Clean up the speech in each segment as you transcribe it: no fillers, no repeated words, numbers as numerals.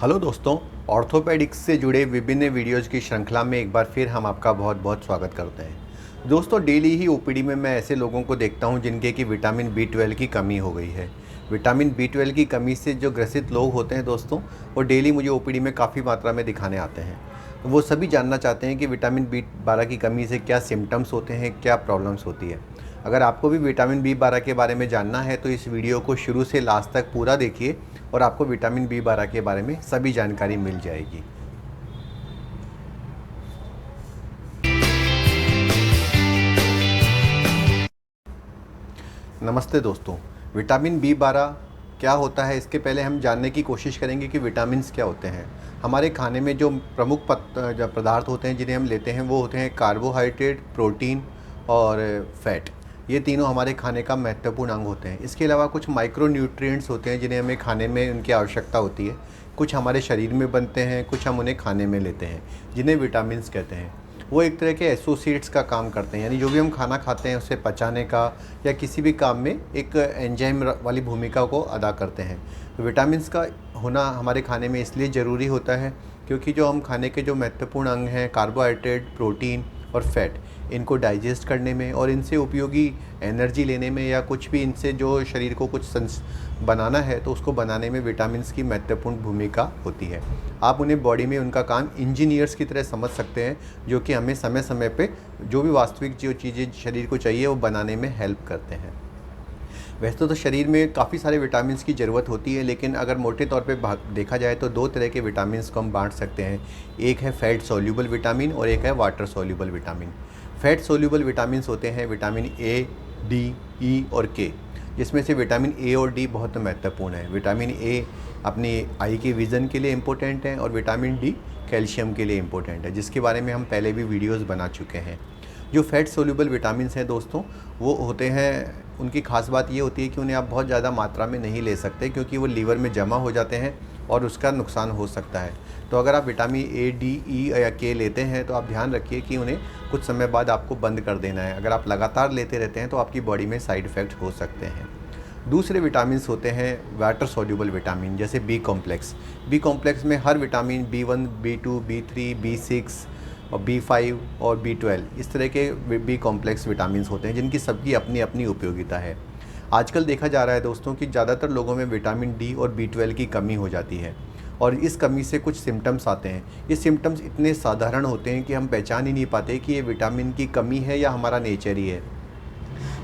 Hello दोस्तों, orthopaedics से जुड़े विभिन्न वीडियोज़ की श्रृंखला में एक बार फिर हम आपका बहुत बहुत स्वागत करते हैं। दोस्तों, डेली ही ओपीडी में मैं ऐसे लोगों को देखता हूं जिनके कि विटामिन बी 12 की कमी हो गई है। विटामिन बी 12 की कमी से जो ग्रसित लोग होते हैं दोस्तों, वो डेली मुझे ओपीडी में काफ़ी मात्रा में दिखाने आते हैं। वो सभी जानना चाहते हैं कि विटामिन बी 12 की कमी से क्या सिम्टम्स होते हैं, क्या प्रॉब्लम्स होती है। अगर आपको भी विटामिन बी 12 के बारे में जानना है तो इस वीडियो को शुरू से लास्ट तक पूरा देखिए और आपको विटामिन बी 12 के बारे में सभी जानकारी मिल जाएगी। नमस्ते दोस्तों, विटामिन बी 12 क्या होता है इसके पहले हम जानने की कोशिश करेंगे कि विटामिन्स क्या होते हैं। हमारे खाने में जो प्रमुख जो पदार्थ होते हैं जिन्हें हम लेते हैं वो होते हैं कार्बोहाइड्रेट, प्रोटीन और फैट। ये तीनों हमारे खाने का महत्वपूर्ण अंग होते हैं। इसके अलावा कुछ माइक्रो न्यूट्रिएंट्स होते हैं जिन्हें हमें खाने में उनकी आवश्यकता होती है। कुछ हमारे शरीर में बनते हैं, कुछ हम उन्हें खाने में लेते हैं जिन्हें विटामिन्स कहते हैं। वो एक तरह के एसोसिएट्स का काम करते हैं, यानी जो भी हम खाना खाते हैं उसे पचाने का या किसी भी काम में एक एंजाइम वाली भूमिका को अदा करते हैं। तो विटामिन्स का होना हमारे खाने में इसलिए ज़रूरी होता है क्योंकि जो हम खाने के जो महत्वपूर्ण अंग हैं कार्बोहाइड्रेट, प्रोटीन और फैट, इनको डाइजेस्ट करने में और इनसे उपयोगी एनर्जी लेने में या कुछ भी इनसे जो शरीर को कुछ बनाना है तो उसको बनाने में विटामिन्स की महत्वपूर्ण भूमिका होती है। आप उन्हें बॉडी में उनका काम इंजीनियर्स की तरह समझ सकते हैं जो कि हमें समय समय पे जो भी वास्तविक जो चीज़ें शरीर को चाहिए वो बनाने में हेल्प करते हैं। वैसे तो शरीर में काफ़ी सारे विटामिन्स की ज़रूरत होती है, लेकिन अगर मोटे तौर पे देखा जाए तो दो तरह के विटामिन्स को हम बांट सकते हैं। एक है फैट सोल्यूबल विटामिन और एक है water soluble vitamin. Fat soluble vitamins होते हैं विटामिन ए, डी, ई और के, जिसमें से विटामिन ए और डी बहुत महत्वपूर्ण है। विटामिन ए अपनी आई के विज़न के लिए इम्पोर्टेंट है और विटामिन डी कैल्शियम के लिए इम्पोर्टेंट है, जिसके बारे में हम पहले भी वीडियोस बना चुके हैं। जो फैट सोल्यूबल विटामिन्स हैं दोस्तों, वो होते हैं, उनकी खास बात ये होती है कि उन्हें आप बहुत ज़्यादा मात्रा में नहीं ले सकते क्योंकि वो लीवर में जमा हो जाते हैं और उसका नुकसान हो सकता है। तो अगर आप विटामिन ए, डी, ई या के लेते हैं तो आप ध्यान रखिए कि उन्हें कुछ समय बाद आपको बंद कर देना है। अगर आप लगातार लेते रहते हैं तो आपकी बॉडी में साइड इफ़ेक्ट हो सकते हैं। दूसरे विटामिन्स होते हैं वाटर सोल्यूबल विटामिन, जैसे बी कॉम्प्लेक्स। बी कॉम्प्लेक्स में हर vitamin B 1, B 2, B 3, B 6 और बी 5 और बी 12, इस तरह के बी कॉम्प्लेक्स विटामिन्स होते हैं जिनकी सबकी अपनी अपनी उपयोगिता है। आजकल देखा जा रहा है दोस्तों कि ज़्यादातर लोगों में विटामिन डी और बी 12 की कमी हो जाती है और इस कमी से कुछ सिम्टम्स आते हैं। ये सिम्टम्स इतने साधारण होते हैं कि हम पहचान ही नहीं पाते कि ये विटामिन की कमी है या हमारा नेचर ही है।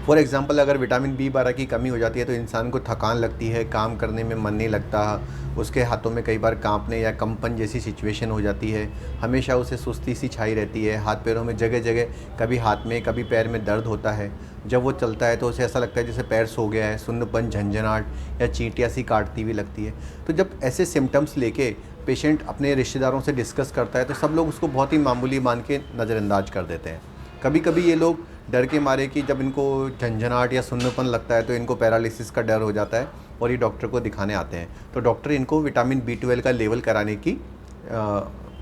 फॉर एग्ज़ाम्पल, अगर विटामिन बी 12 की कमी हो जाती है तो इंसान को थकान लगती है, काम करने में मन नहीं लगता, उसके हाथों में कई बार कांपने या कंपन जैसी सिचुएशन हो जाती है, हमेशा उसे सुस्ती सी छाई रहती है, हाथ पैरों में जगह जगह कभी हाथ में कभी पैर में दर्द होता है। जब वो चलता है तो उसे ऐसा लगता है जैसे पैर सो गया है, सुन्नपन, झंझनाहट या चींटियाँ सी काटती हुई लगती है। तो जब ऐसे सिम्टम्स लेके पेशेंट अपने रिश्तेदारों से डिस्कस करता है तो सब लोग उसको बहुत ही मामूली मान के नज़रअंदाज कर देते हैं। कभी कभी ये लोग डर के मारे कि जब इनको झंझनाहट या सुन्नपन लगता है तो इनको पैरालिसिस का डर हो जाता है और ये डॉक्टर को दिखाने आते हैं। तो डॉक्टर इनको विटामिन बी 12 का लेवल कराने की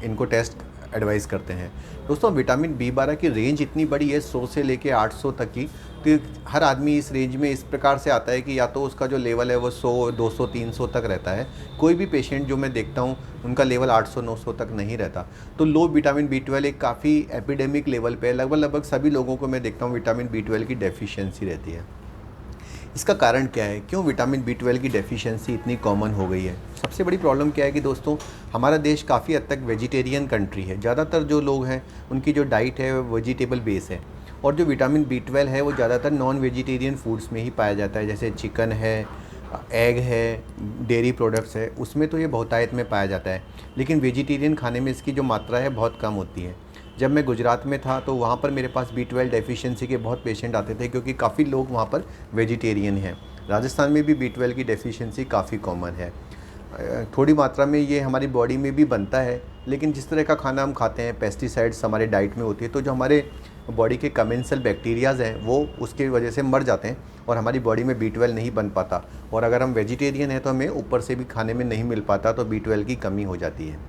इनको टेस्ट एडवाइस करते हैं। दोस्तों, विटामिन बी 12 की रेंज इतनी बड़ी है, 100 से लेके 800 तक की, तो हर आदमी इस रेंज में इस प्रकार से आता है कि या तो उसका जो लेवल है वो 100, 200, 300 तक रहता है। कोई भी पेशेंट जो मैं देखता हूँ उनका लेवल 800, 900 तक नहीं रहता। तो लो विटामिन बी 12 एक काफ़ी एपिडेमिक लेवल पे है। लगभग सभी लोगों को मैं देखता हूँ विटामिन बी 12 की डेफिशिएंसी रहती है। इसका कारण क्या है, क्यों विटामिन बी 12 की डेफिशिएंसी इतनी कॉमन हो गई है? सबसे बड़ी प्रॉब्लम क्या है कि दोस्तों, हमारा देश काफ़ी हद तक वेजिटेरियन कंट्री है। ज़्यादातर जो लोग हैं उनकी जो डाइट है वो वेजिटेबल बेस है और जो विटामिन बी 12 है वो ज़्यादातर नॉन वेजिटेरियन फूड्स में ही पाया जाता है, जैसे चिकन है, एग है, डेयरी प्रोडक्ट्स है, उसमें तो ये बहुतायत में पाया जाता है। लेकिन वेजिटेरियन खाने में इसकी जो मात्रा है बहुत कम होती है। जब मैं गुजरात में था तो वहाँ पर मेरे पास बी 12 डेफिशिएंसी के बहुत पेशेंट आते थे क्योंकि काफ़ी लोग वहाँ पर वेजिटेरियन हैं। राजस्थान में भी बी 12 की डेफिशिएंसी काफ़ी कॉमन है। थोड़ी मात्रा में ये हमारी बॉडी में भी बनता है, लेकिन जिस तरह का खाना हम खाते हैं, पेस्टिसाइड्स हमारे डाइट में होती है, तो जो हमारे बॉडी के कमेंसल बैक्टीरियाज़ हैं वो उसकी वजह से मर जाते हैं और हमारी बॉडी में बी 12 नहीं बन पाता। और अगर हम वेजिटेरियन हैं तो हमें ऊपर से भी खाने में नहीं मिल पाता, तो बी 12 की कमी हो जाती है।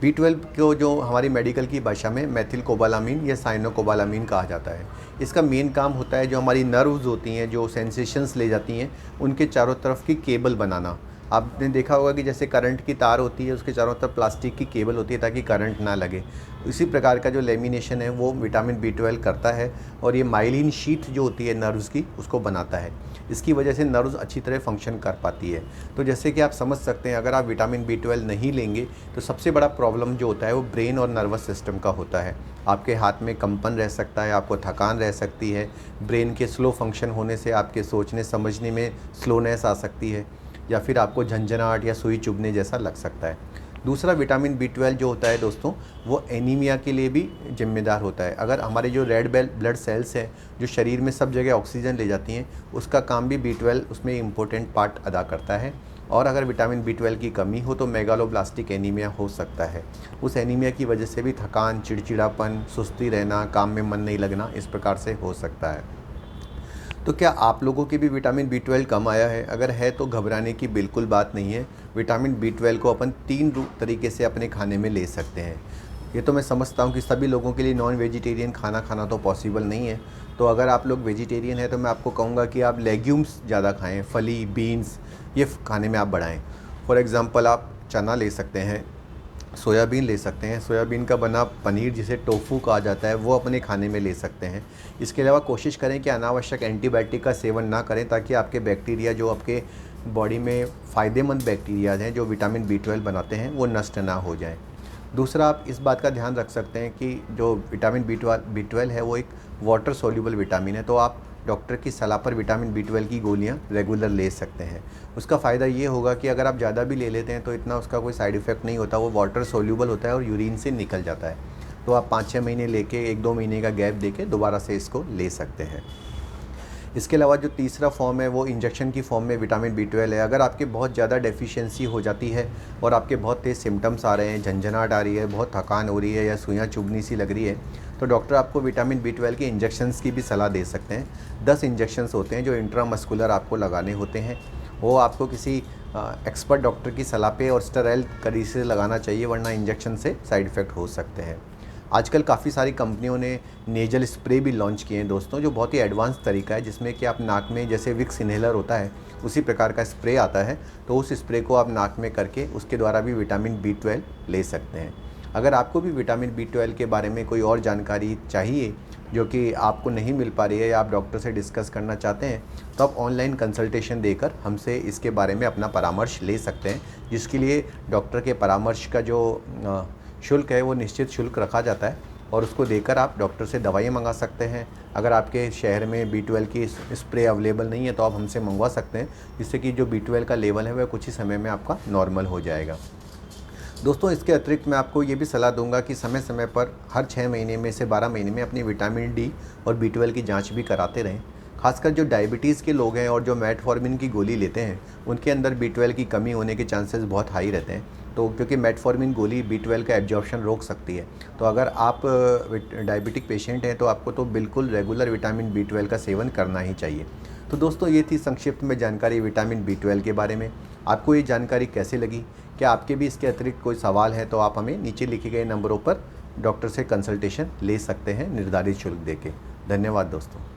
बी 12 को जो हमारी मेडिकल की भाषा में मेथिल कोबालामीन या साइनोकोबालामीन कहा जाता है। इसका मेन काम होता है जो हमारी नर्व्स होती हैं, जो सेंसेशंस ले जाती हैं, उनके चारों तरफ की केबल बनाना। आपने देखा होगा कि जैसे करंट की तार होती है, उसके चारों तरफ प्लास्टिक की केबल होती है ताकि करंट ना लगे। इसी प्रकार का जो लेमिनेशन है वो विटामिन B12 करता है, और ये माइलिन शीथ जो होती है नर्व्स की, उसको बनाता है। इसकी वजह से नर्व्स अच्छी तरह फंक्शन कर पाती है। तो जैसे कि आप समझ सकते हैं, अगर आप विटामिन B12 नहीं लेंगे तो सबसे बड़ा प्रॉब्लम जो होता है वो ब्रेन और नर्वस सिस्टम का होता है। आपके हाथ में कंपन रह सकता है, आपको थकान रह सकती है, ब्रेन के स्लो फंक्शन होने से आपके सोचने समझने में स्लोनेस आ सकती है, या फिर आपको झंझनाहट या सुई चुभने जैसा लग सकता है। दूसरा, विटामिन B12 जो होता है दोस्तों, वो एनीमिया के लिए भी जिम्मेदार होता है। अगर हमारे जो रेड ब्लड सेल्स हैं जो शरीर में सब जगह ऑक्सीजन ले जाती हैं, उसका काम भी B12 उसमें इम्पोर्टेंट पार्ट अदा करता है। और अगर विटामिन B12 की कमी हो तो मेगालोब्लास्टिक एनीमिया हो सकता है। उस एनीमिया की वजह से भी थकान, चिड़चिड़ापन, सुस्ती रहना, काम में मन नहीं लगना, इस प्रकार से हो सकता है। तो क्या आप लोगों की भी विटामिन B12 कम आया है? अगर है तो घबराने की बिल्कुल बात नहीं है। विटामिन B12 को अपन 3 तरीके से अपने खाने में ले सकते हैं। ये तो मैं समझता हूँ कि सभी लोगों के लिए नॉन वेजिटेरियन खाना खाना तो पॉसिबल नहीं है। तो अगर आप लोग वेजिटेरियन हैं तो मैं आपको कहूँगा कि आप लेग्यूम्स ज़्यादा खाएँ, फली, बीन्स, ये खाने में आप बढ़ाएँ। फॉर एग्ज़ाम्पल आप चना ले सकते हैं, सोयाबीन ले सकते हैं, सोयाबीन का बना पनीर जिसे टोफू कहा जाता है वो अपने खाने में ले सकते हैं। इसके अलावा कोशिश करें कि अनावश्यक एंटीबायोटिक का सेवन ना करें, ताकि आपके बैक्टीरिया जो आपके बॉडी में फ़ायदेमंद बैक्टीरिया हैं जो विटामिन B12 बनाते हैं वो नष्ट ना हो जाएं। दूसरा, आप इस बात का ध्यान रख सकते हैं कि जो विटामिन B12 है वो एक वाटर सोल्यूबल विटामिन है, तो आप डॉक्टर की सलाह पर विटामिन B12 की गोलियां रेगुलर ले सकते हैं। उसका फ़ायदा ये होगा कि अगर आप ज़्यादा भी ले लेते हैं तो इतना उसका कोई साइड इफ़ेक्ट नहीं होता, वो वाटर सोल्यूबल होता है और यूरिन से निकल जाता है। तो आप 5-6 महीने लेके 1-2 महीने का गैप देके दोबारा से इसको ले सकते हैं। इसके अलावा जो तीसरा फॉर्म है वो इंजेक्शन की फॉर्म में विटामिन B12 है। अगर आपके बहुत ज़्यादा डेफिशिएंसी हो जाती है और आपके बहुत तेज़ सिम्टम्स आ रहे हैं, झंझनाहट आ रही है, बहुत थकान हो रही है या सुइयाँ चुभनी सी लग रही है, तो डॉक्टर आपको विटामिन B12 के इंजेक्शंस की भी सलाह दे सकते हैं। 10 इंजेक्शंस होते हैं जो इंट्रामस्कुलर आपको लगाने होते हैं। वो आपको किसी एक्सपर्ट डॉक्टर की सलाह पे और स्टेराइल करी से लगाना चाहिए, वरना इंजेक्शन से साइड इफ़ेक्ट हो सकते हैं। आजकल काफ़ी सारी कंपनियों ने नेजल स्प्रे भी लॉन्च किए हैं दोस्तों, जो बहुत ही एडवांस तरीका है, जिसमें कि आप नाक में, जैसे विक्स इन्हेलर होता है उसी प्रकार का स्प्रे आता है, तो उस स्प्रे को आप नाक में करके उसके द्वारा भी विटामिन B12 ले सकते हैं। अगर आपको भी विटामिन B12 के बारे में कोई और जानकारी चाहिए जो कि आपको नहीं मिल पा रही है या आप डॉक्टर से डिस्कस करना चाहते हैं, तो आप ऑनलाइन कंसल्टेशन देकर हमसे इसके बारे में अपना परामर्श ले सकते हैं, जिसके लिए डॉक्टर के परामर्श का जो शुल्क है वो निश्चित शुल्क रखा जाता है, और उसको देकर आप डॉक्टर से दवाइयाँ मंगा सकते हैं। अगर आपके शहर में B12 की स्प्रे अवेलेबल नहीं है तो आप हमसे मंगवा सकते हैं, जिससे कि जो B12 का लेवल है वह कुछ ही समय में आपका नॉर्मल हो जाएगा। दोस्तों, इसके अतिरिक्त मैं आपको ये भी सलाह दूंगा कि समय समय पर हर 6 महीने में से 12 महीने में अपनी विटामिन D और B12 की जांच भी कराते रहें। खासकर जो डायबिटीज़ के लोग हैं और जो मेटफॉर्मिन की गोली लेते हैं, उनके अंदर B12 की कमी होने के चांसेस बहुत हाई रहते हैं। तो क्योंकि मेटफॉर्मिन गोली B12 का एब्जॉर्प्शन रोक सकती है, तो अगर आप डायबिटिक पेशेंट हैं तो आपको तो बिल्कुल रेगुलर विटामिन B12 का सेवन करना ही चाहिए। तो दोस्तों, ये थी संक्षिप्त में जानकारी विटामिन B12 के बारे में। आपको ये जानकारी कैसी लगी? क्या आपके भी इसके अतिरिक्त कोई सवाल है तो आप हमें नीचे लिखे गए नंबरों पर डॉक्टर से कंसल्टेशन ले सकते हैं निर्धारित शुल्क देके। धन्यवाद दोस्तों।